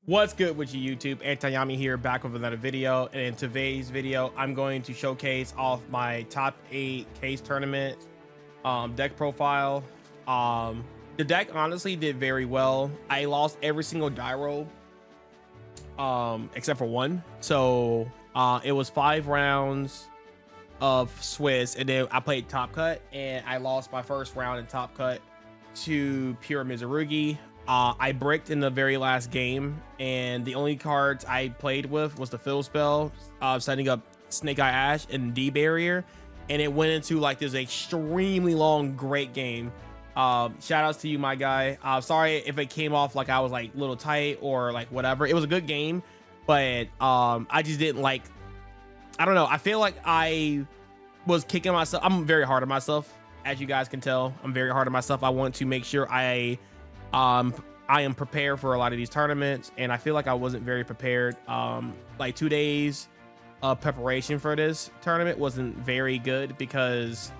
What's good with you, YouTube? Antiyami here, back with another video. And in today's video, I'm going to showcase off my top 8 case tournament deck profile. The deck honestly did very well. I lost every single die roll except for one. So it was 5 rounds of Swiss, and then I played Top Cut, and I lost my first round in Top Cut to Pure Mizurugi. I bricked in the very last game, and the only cards I played with was the fill spell, setting up Snake Eye Ash and D Barrier, and it went into like this extremely long, great game. Shout outs to you, my guy. Sorry if it came off like I was like a little tight or like whatever. It was a good game, but I just didn't like. I don't know. I feel like I was kicking myself. I'm very hard on myself, as you guys can tell. I'm very hard on myself. I want to make sure I am prepared for a lot of these tournaments, and I feel like I wasn't very prepared. Like 2 days of preparation for this tournament wasn't very good because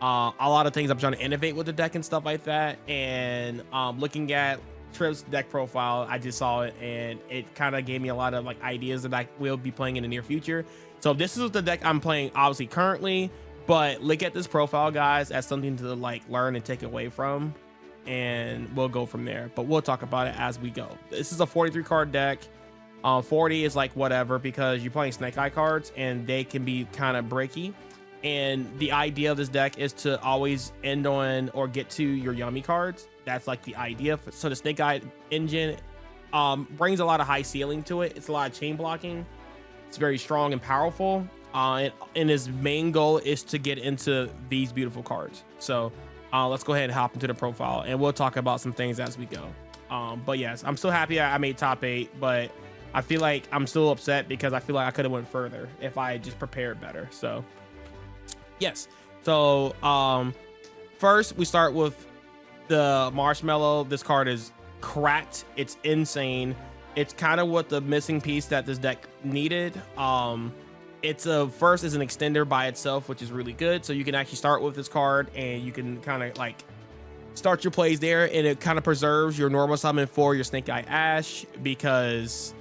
a lot of things I'm trying to innovate with the deck and stuff like that. And looking at Trip's deck profile, I just saw it, and it kind of gave me a lot of like ideas that I will be playing in the near future. So this is the deck I'm playing obviously currently, but look at this profile, guys, as something to like learn and take away from, and we'll go from there. But we'll talk about it as we go. This is a 43 card deck. 40 is like whatever, because you're playing Snake Eye cards and they can be kind of breaky, and the idea of this deck is to always end on or get to your yummy cards. That's like the idea. So the Snake Eye engine brings a lot of high ceiling to it. It's a lot of chain blocking. It's very strong and powerful, and his main goal is to get into these beautiful cards. So let's go ahead and hop into the profile, and we'll talk about some things as we go. But yes, I'm still happy I made top 8, but I feel like I'm still upset because I feel like I could have went further if I just prepared better. So yes. So first we start with the Marshmallow. This card is cracked. It's insane. It's kind of what the missing piece that this deck needed. It's first is an extender by itself, which is really good. So you can actually start with this card and you can kind of like start your plays there, and it kind of preserves your normal summon for your Snake Eye Ash, because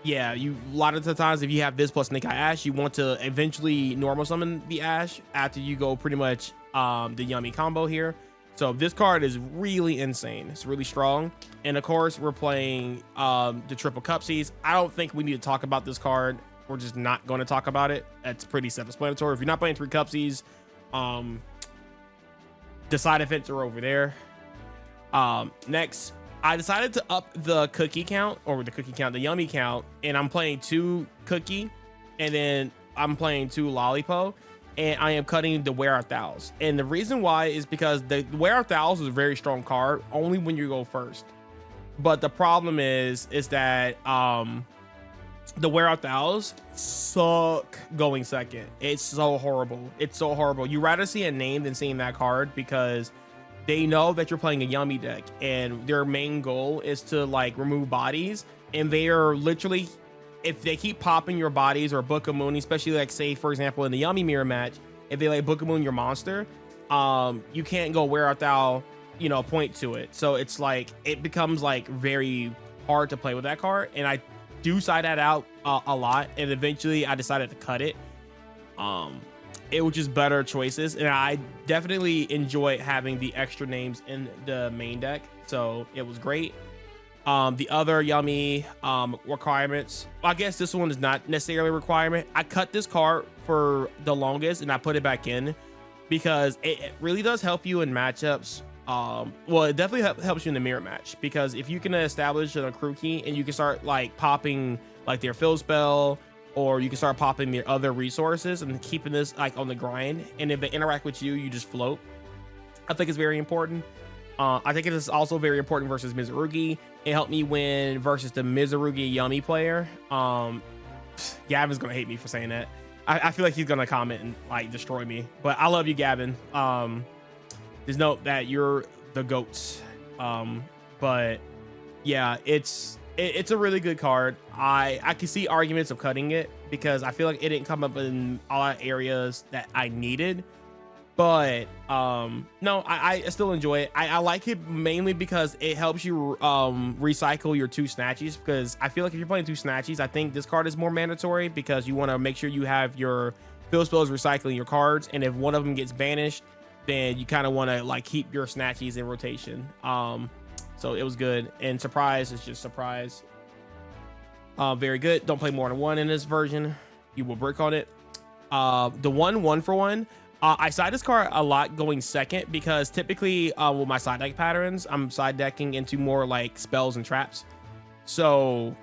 yeah, a lot of the times if you have this plus Snake Eye Ash, you want to eventually normal summon the Ash after you go pretty much the yummy combo here. So this card is really insane. It's really strong. And of course we're playing the triple Cupsies. I don't think we need to talk about this card. We're just not going to talk about it. It's pretty self-explanatory. If you're not playing 3 Cupsies, the side effects are over there. Next, I decided to up the cookie count, the yummy count, and I'm playing 2 cookie, and then I'm playing 2 Lollipo, and I am cutting the Wear Out Thous. And the reason why is because the Wear Out Thous is a very strong card only when you go first. But the problem is that the Wear Out Thous suck going second. It's so horrible. It's so horrible. You rather see a name than seeing that card, because they know that you're playing a yummy deck, and their main goal is to like remove bodies, and they are literally, if they keep popping your bodies or Book of Moon, especially like say for example in the yummy mirror match, if they like Book of Moon your monster, you can't go Wear Out Thou, point to it. So it's like it becomes like very hard to play with that card, and I do side that out a lot, and eventually I decided to cut it. It was just better choices, and I definitely enjoy having the extra names in the main deck, so it was great. The other yummy requirements, I guess this one is not necessarily a requirement. I cut this card for the longest and I put it back in because it really does help you in matchups. Well, it definitely helps you in the mirror match, because if you can establish an accrue key and you can start like popping like their fill spell, or you can start popping their other resources and keeping this like on the grind, and if they interact with you, you just float. I think it's very important. I think it is also very important versus Mizurugi. It helped me win versus the Mizurugi yummy player. Gavin's gonna hate me for saying that. I feel like he's gonna comment and like destroy me, but I love you, Gavin. Just note that you're the goats. But yeah, it's a really good card. I can see arguments of cutting it because I feel like it didn't come up in a lot of areas that I needed. But no, I still enjoy it. I like it mainly because it helps you recycle your two snatchies, because I feel like if you're playing two snatchies, I think this card is more mandatory because you want to make sure you have your field spells recycling your cards, and if one of them gets banished, then you kind of want to like keep your snatchies in rotation. So it was good. And surprise is just surprise. Very good. Don't play more than one in this version, you will brick on it. The one for one, I side this card a lot going second, because typically with my side deck patterns, I'm side decking into more like spells and traps. So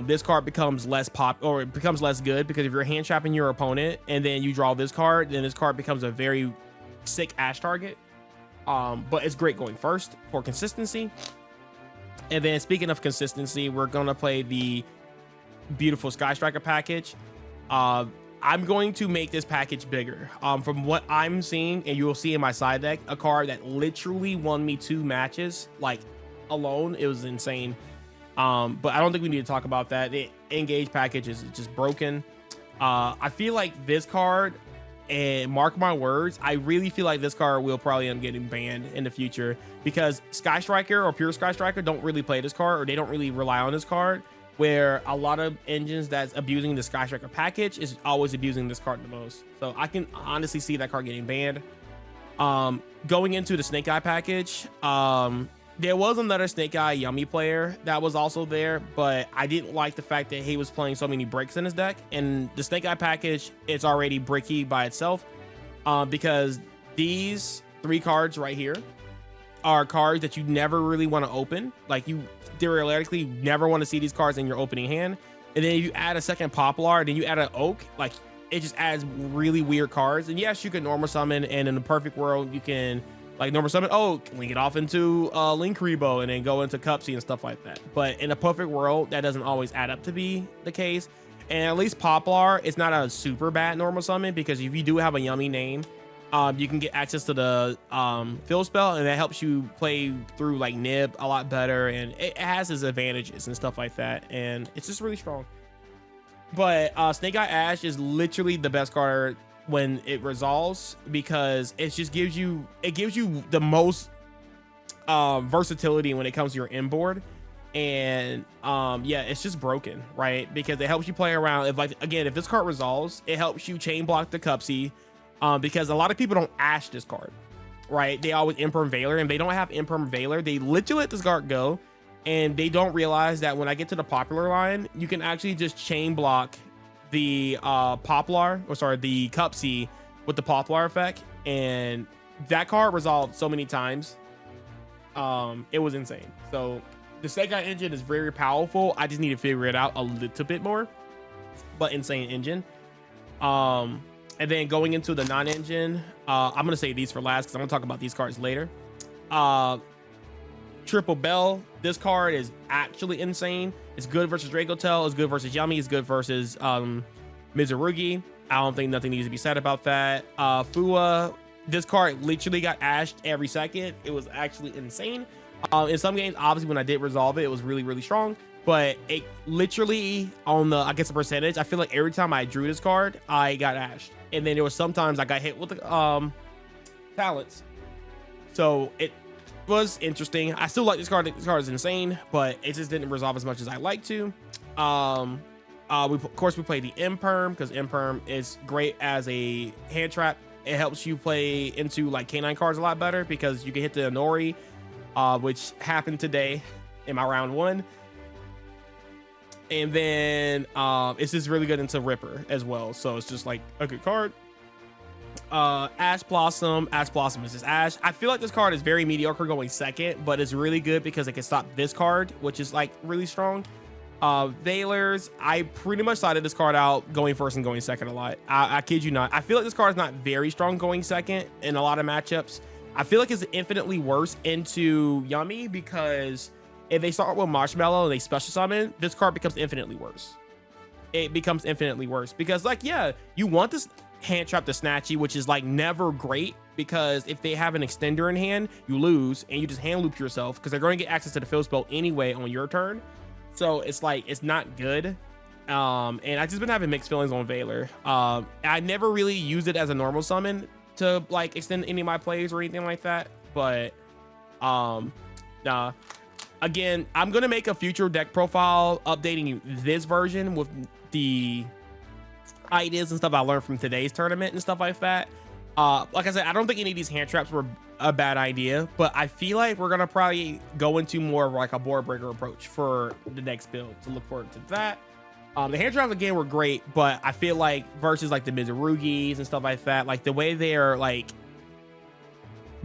this card becomes less it becomes less good, because if you're hand trapping your opponent and then you draw this card, then this card becomes a very sick Ash target. But it's great going first for consistency. And then speaking of consistency, we're gonna play the beautiful Sky Striker package. I'm going to make this package bigger. From what I'm seeing, and you will see in my side deck, a card that literally won me 2 matches, like alone. It was insane. But I don't think we need to talk about that. The Engage package is just broken. I feel like this card, and mark my words, I really feel like this card will probably end up getting banned in the future, because Sky Striker or Pure Sky Striker don't really play this card, or they don't really rely on this card, where a lot of engines that's abusing the Sky Striker package is always abusing this card the most. So I can honestly see that card getting banned. Going into the Snake Eye package, there was another Snake Eye Yummy player that was also there, but I didn't like the fact that he was playing so many bricks in his deck. And the Snake Eye package, it's already bricky by itself, because these 3 cards right here are cards that you never really want to open. Like, you theoretically never want to see these cards in your opening hand. And then if you add a second Poplar, then you add an Oak, like it just adds really weird cards. And yes, you can normal summon, and in the perfect world you can like normal summon Oak, link it off into Linkuriboh, and then go into Cupsy and stuff like that. But in a perfect world, that doesn't always add up to be the case. And at least Poplar, it's not a super bad normal summon, because if you do have a Yummy name, you can get access to the field spell, and that helps you play through like Nib a lot better, and it has its advantages and stuff like that, and it's just really strong. But Snake Eye Ash is literally the best card when it resolves, because it just gives you the most versatility when it comes to your inboard. And yeah, it's just broken, right? Because it helps you play around. If this card resolves, it helps you chain block the Cupsy, because a lot of people don't Ash this card, right? They always Imperm Veiler, and they don't have Imperm Veiler. They literally let this card go, and they don't realize that when I get to the popular line, you can actually just chain block the the Cupsy with the Poplar effect, and that card resolved so many times. It was insane. So the Snake Eye engine is very powerful. I just need to figure it out a little bit more, but insane engine. And then going into the non-engine, I'm gonna say these for last, because I'm gonna talk about these cards later. Triple Bell, this card is actually insane. It's good versus Dracotail, it's good versus Yummy, it's good versus Mizurugi. I don't think nothing needs to be said about that. Fua, this card literally got ashed every second. It was actually insane. In some games, obviously when I did resolve it, it was really, really strong. But it literally, on the, I guess, the percentage, I feel like every time I drew this card, I got ashed. And then there was sometimes I got hit with the talents. So it was interesting. I still like this card. This card is insane, but it just didn't resolve as much as I like to. Of course, we play the Imperm, because Imperm is great as a hand trap. It helps you play into like Canine cards a lot better, because you can hit the Inori, which happened today in my round 1. And then it's just really good into Ripper as well, so it's just like a good card. Ash Blossom is just Ash. I feel like this card is very mediocre going second, but it's really good because it can stop this card, which is like really strong. Veilers, I pretty much sided this card out going first and going second a lot. I kid you not. I feel like this card is not very strong going second in a lot of matchups. I feel like it's infinitely worse into Yummy, because if they start with Marshmallow and they special summon, this card becomes infinitely worse. It becomes infinitely worse because, like, yeah, you want this hand trap to Snatchy, which is like never great, because if they have an extender in hand, you lose and you just hand loop yourself, because they're going to get access to the field spell anyway on your turn. So it's like, it's not good. And I've just been having mixed feelings on Veiler. I never really used it as a normal summon, to like extend any of my plays or anything like that. But nah. Again, I'm gonna make a future deck profile updating this version with the ideas and stuff I learned from today's tournament and stuff like that. Like I said, I don't think any of these hand traps were a bad idea, but I feel like we're gonna probably go into more of like a board breaker approach for the next build. To look forward to that. The hand traps again were great, but I feel like versus like the Mizurugis and stuff like that, like the way they're like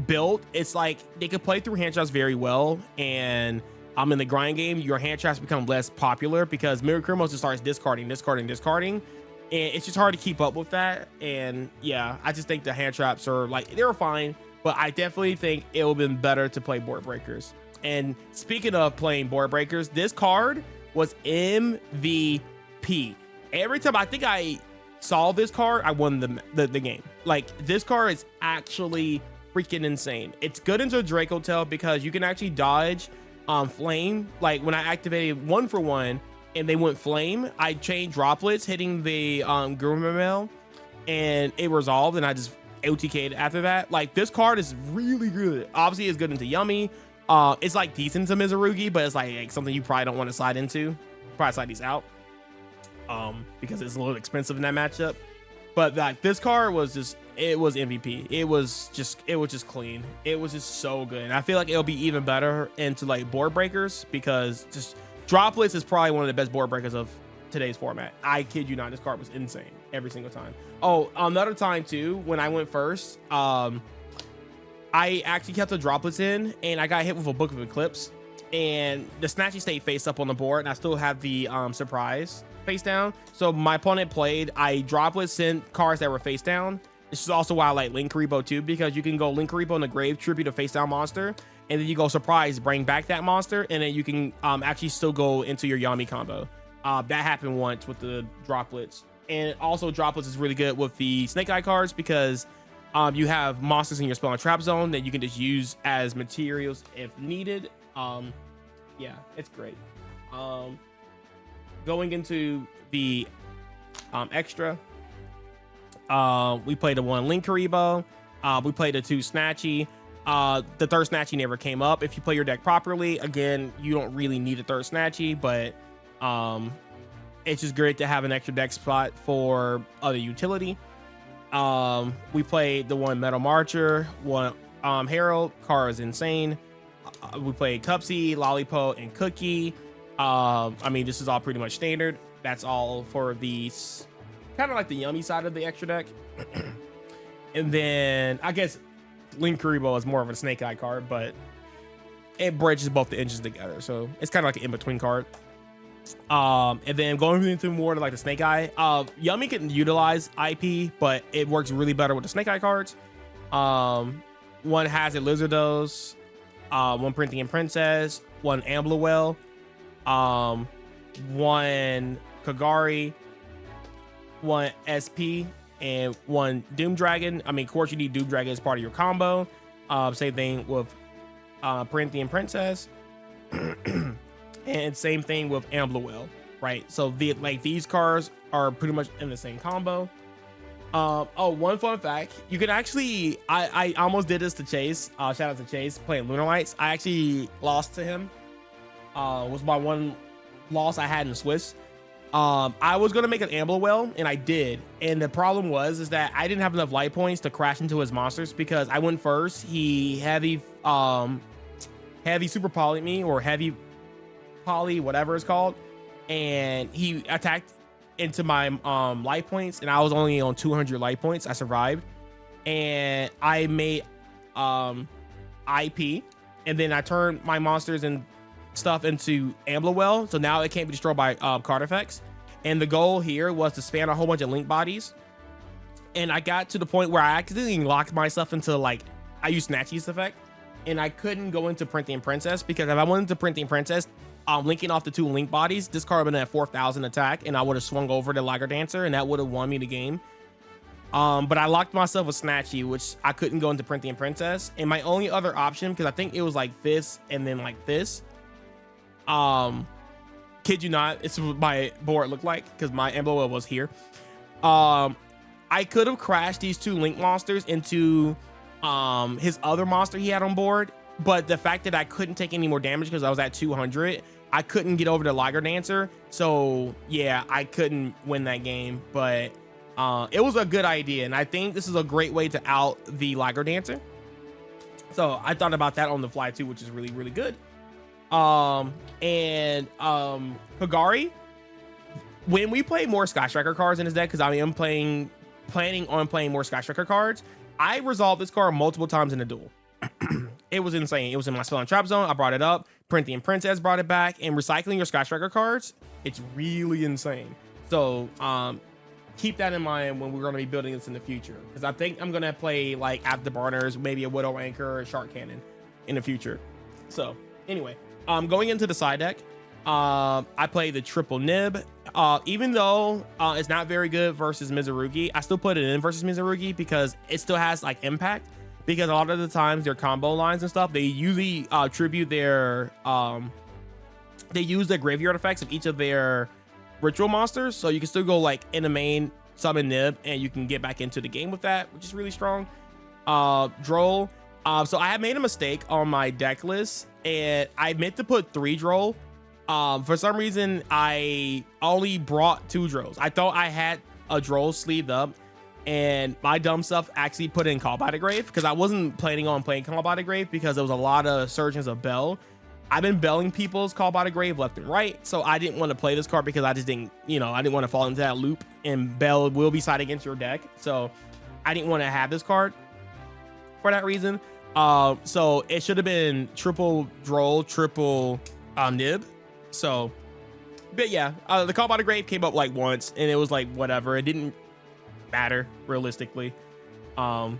built, it's like they could play through hand traps very well, and in the grind game, your hand traps become less popular because Mirakurimo just starts discarding, and it's just hard to keep up with that. And yeah, I just think the hand traps are like, they were fine, but I definitely think it would have been better to play board breakers. And speaking of playing board breakers, this card was MVP. Every time I think I saw this card, I won the game. Like, this card is actually freaking insane. It's good into Draco Tail because you can actually dodge flame. Like when I activated 1-for-1 and they went flame, I changed droplets hitting the Gurumamel and it resolved, and I just OTK'd after that. Like, this card is really good. Obviously it's good into Yummy. It's like decent to Mizurugi, but it's like something you probably don't want to slide into. Probably slide these out because it's a little expensive in that matchup. But like, this card was just, it was MVP. It was just clean. It was just so good. And I feel like it'll be even better into like board breakers, because just droplets is probably one of the best board breakers of today's format. I kid you not, this card was insane every single time. Oh, another time too, when I went first, I actually kept the droplets in and I got hit with a Book of Eclipse, and the Snatchy stayed face up on the board, and I still have the surprise face down. So my opponent played, I droplets sent cards that were face down. This is also why I like Linkuriboh too, because you can go Linkuriboh in the grave, tribute a face down monster, and then you go surprise, bring back that monster, and then you can actually still go into your Yami combo. That happened once with the droplets. And also droplets is really good with the Snake Eye cards, because you have monsters in your spell and trap zone that you can just use as materials if needed. Yeah, it's great. Going into the extra, we played the 1 Linkuriboh, we played the 2 Snatchy. The third Snatchy never came up. If you play your deck properly, again, you don't really need a third Snatchy, but it's just great to have an extra deck spot for other utility. We played the 1 Metal Marcher, 1 Herald. Card is insane. We played Cupsy, Lollipop, and Cookie. I mean, this is all pretty much standard. That's all for these, kind of like the Yummy side of the extra deck. And then I guess Linkuriboh is more of a Snake Eye card, but it bridges both the engines together, so it's kind of like an in-between card. And then going into more to like the Snake Eye, Yummy can utilize IP, but it works really better with the Snake Eye cards. 1 Hazard Lizardos, 1 Printing and Princess, 1 Ambluwell, 1 Kagari, 1 SP, and 1 Doom Dragon. I mean, of course you need Doom Dragon as part of your combo. Same thing with Printing and Princess. And same thing with Ambluwell, right? So these cards are pretty much in the same combo. Oh, one fun fact, you can actually, I almost did this to Chase. Shout out to Chase playing Lunar Lights. I actually lost to him. Was my 1 loss I had in Swiss. I was gonna make an Ambluwell, and I did. And the problem is that I didn't have enough light points to crash into his monsters, because I went first. He heavy super poly me, or heavy poly, whatever it's called, and he attacked into my light points, and I was only on 200 light points. I survived, and I made IP, and then I turned my monsters and stuff into Ambluwell, so now it can't be destroyed by card effects. And the goal here was to span a whole bunch of link bodies, and I got to the point where I accidentally locked myself into, like, I used Snatchy's effect, and I couldn't go into Printing Princess, because if I went into Printing Princess, linking off the 2 link bodies, this card would have been at 4,000 attack, and I would have swung over to Lager Dancer, and that would have won me the game. But I locked myself with Snatchy, which I couldn't go into Printing Princess. And my only other option, because I think it was like this and then like this, kid you not, it's what my board looked like, because my Ambluwell was here. I could have crashed these 2 Link monsters into his other monster he had on board, but the fact that I couldn't take any more damage because I was at 200, I couldn't get over the Liger Dancer. So yeah, I couldn't win that game, but it was a good idea, and I think this is a great way to out the Liger Dancer. So I thought about that on the fly too, which is really, really good. Kagari, when we play more Sky Striker cards in his deck, because I am planning on playing more Sky Striker cards, I resolved this card multiple times in a duel. It was insane. It was in my Spell and Trap Zone. I brought it up. Printheon Princess brought it back. And recycling your Sky Striker cards, it's really insane. So keep that in mind when we're going to be building this in the future, because I think I'm going to play like Afterburners, maybe a Widow Anchor or a Shark Cannon in the future. So anyway, going into the side deck, I play the triple Nib. Even though it's not very good versus Mizurugi, I still put it in versus Mizurugi because it still has like impact, because a lot of the times their combo lines and stuff, they usually tribute their they use the graveyard effects of each of their ritual monsters, so you can still go like in the main, summon Nib, and you can get back into the game with that, which is really strong. Droll, so I had made a mistake on my deck list, and I meant to put 3 Droll. For some reason I only brought 2 Drolls. I thought I had a Droll sleeved up, and my dumb stuff actually put in Call by the Grave, because I wasn't planning on playing Call by the Grave because there was a lot of Surgeons of Bell. I've been belling people's Call by the Grave left and right, so I didn't want to play this card because I just didn't, I didn't want to fall into that loop, and Bell will be side against your deck, so I didn't want to have this card for that reason. So it should have been triple Droll, triple Nib. So, but yeah, the Call by the Grave came up like once, and it was like whatever, it didn't matter realistically. But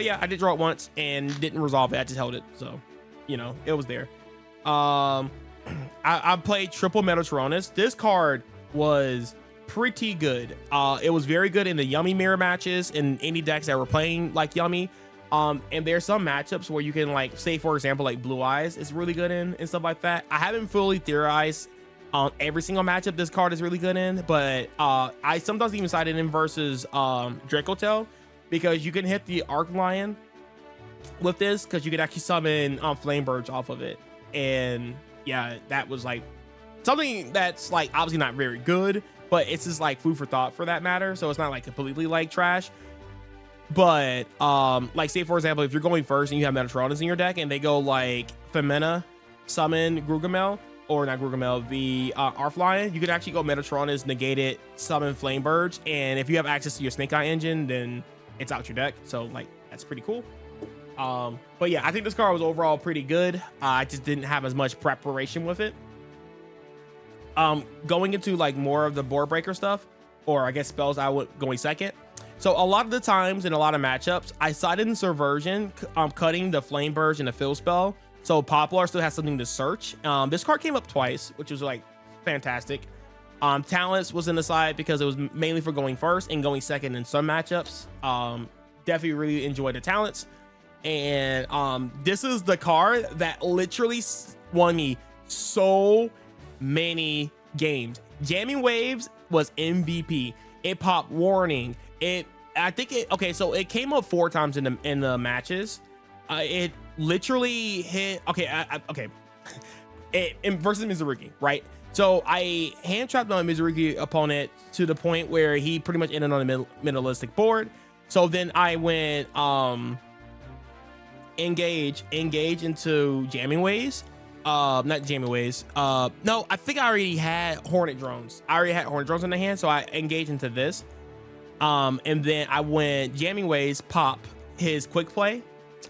yeah, I did draw it once and didn't resolve it. I just held it, so it was there. I played triple Metatronus. This card was pretty good. It was very good in the Yummy mirror matches and any decks that were playing like Yummy. And there's some matchups where you can, like, say for example, like Blue Eyes is really good in and stuff like that. I haven't fully theorized on every single matchup this card is really good in, but I sometimes even side it in versus Dracotail, because you can hit the Arc Lion with this, because you can actually summon Flamebirds off of it. And yeah, that was like something that's like obviously not very good, but it's just like food for thought for that matter, so it's not like completely like trash. But like say for example, if you're going first and you have Metatronus in your deck and they go like Femina, summon Grugamel, or not Grugamel, the Arflion, you could actually go Metatronus, negate it, summon Flamebirds, and if you have access to your Snake Eye engine, then it's out your deck. So like that's pretty cool. But yeah, I think this card was overall pretty good. I just didn't have as much preparation with it. Going into like more of the board breaker stuff, or I guess spells, I would going second. So a lot of the times in a lot of matchups, I sided in Subversion, cutting the Flamebirds and the Fill Spell, so Poplar still has something to search. This card came up twice, which was like fantastic. Talents was in the side because it was mainly for going first and going second in some matchups. Definitely really enjoyed the Talents. And this is the card that literally won me so many games. Jamming Waves was MVP. It popped Warning. So it came up 4 times in the matches. It literally hit it versus Mizurugi, right? So I hand trapped on a Mizurugi opponent to the point where he pretty much ended on a minimalistic board. So then I went engage into Jamming Waves. Not Jamming Waves. No, I think I already had Hornet Drones. In the hand, so I engaged into this. And then I went Jamming Waves, pop his quick play,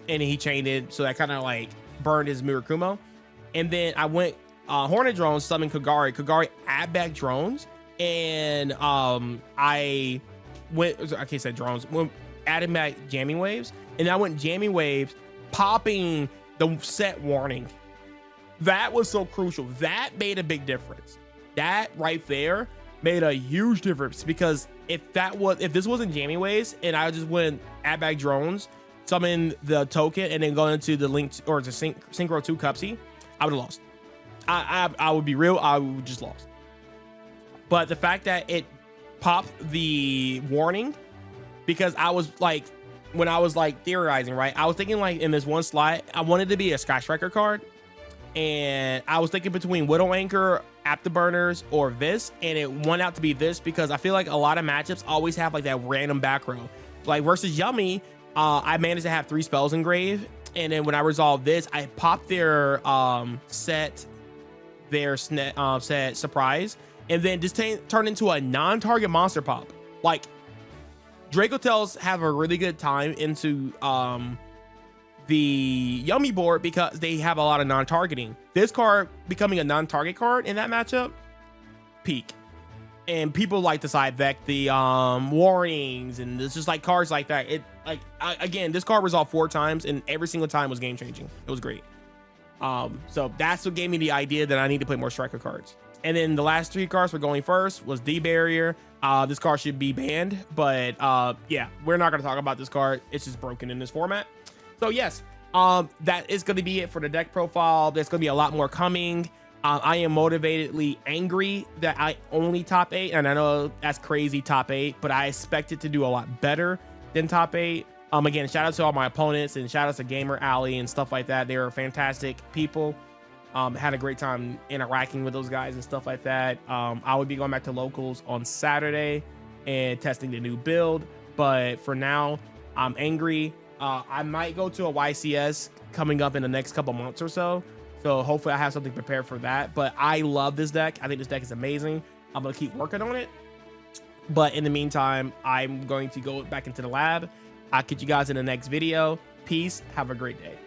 and he chained it, so that kind of like burned his Mirakumo. And then I went Hornet Drones, summon Kagari, add back drones, and I went, I can't say drones, went adding back Jamming Waves, and I went Jamming Waves, popping the set Warning. That was so crucial. That made a big difference. That right there made a huge difference, because if this wasn't Jamming Waves and I just went add back drones, summon the token, and then go into the link or the Synchro 2 Cupsy, I would have lost. I would be real, I would just lost. But the fact that it popped the Warning because I was like, when I was like theorizing, right, I was thinking like in this one slot, I wanted to be a Sky Striker card, and I was thinking between Widow Anchor, Afterburners, or this, and it won out to be this because I feel like a lot of matchups always have like that random back row. Like versus Yummy, I managed to have 3 spells engraved, and then when I resolved this, I popped their set surprise, and then just turned into a non-target monster pop. Like Dracotels have a really good time into the Yummy board because they have a lot of non-targeting. This card becoming a non-target card in that matchup, peak. And people like to side vec the warnings, and it's just like cards like that. It like again, this card resolved 4 times, and every single time was game changing. It was great. So that's what gave me the idea that I need to play more striker cards. And then the last 3 cards for going first was D Barrier. This card should be banned, but yeah, we're not going to talk about this card. It's just broken in this format. So yes, that is going to be it for the deck profile. There's going to be a lot more coming. I am motivatedly angry that I only top 8, and I know that's crazy top 8, but I expect it to do a lot better than top 8. Again, shout out to all my opponents, and shout out to Gamer Alley and stuff like that. They were fantastic people. Had a great time interacting with those guys and stuff like that. I would be going back to locals on Saturday and testing the new build, but for now, I'm angry. I might go to a YCS coming up in the next couple months or so. So hopefully I have something prepared for that. But I love this deck. I think this deck is amazing. I'm going to keep working on it. But in the meantime, I'm going to go back into the lab. I'll catch you guys in the next video. Peace. Have a great day.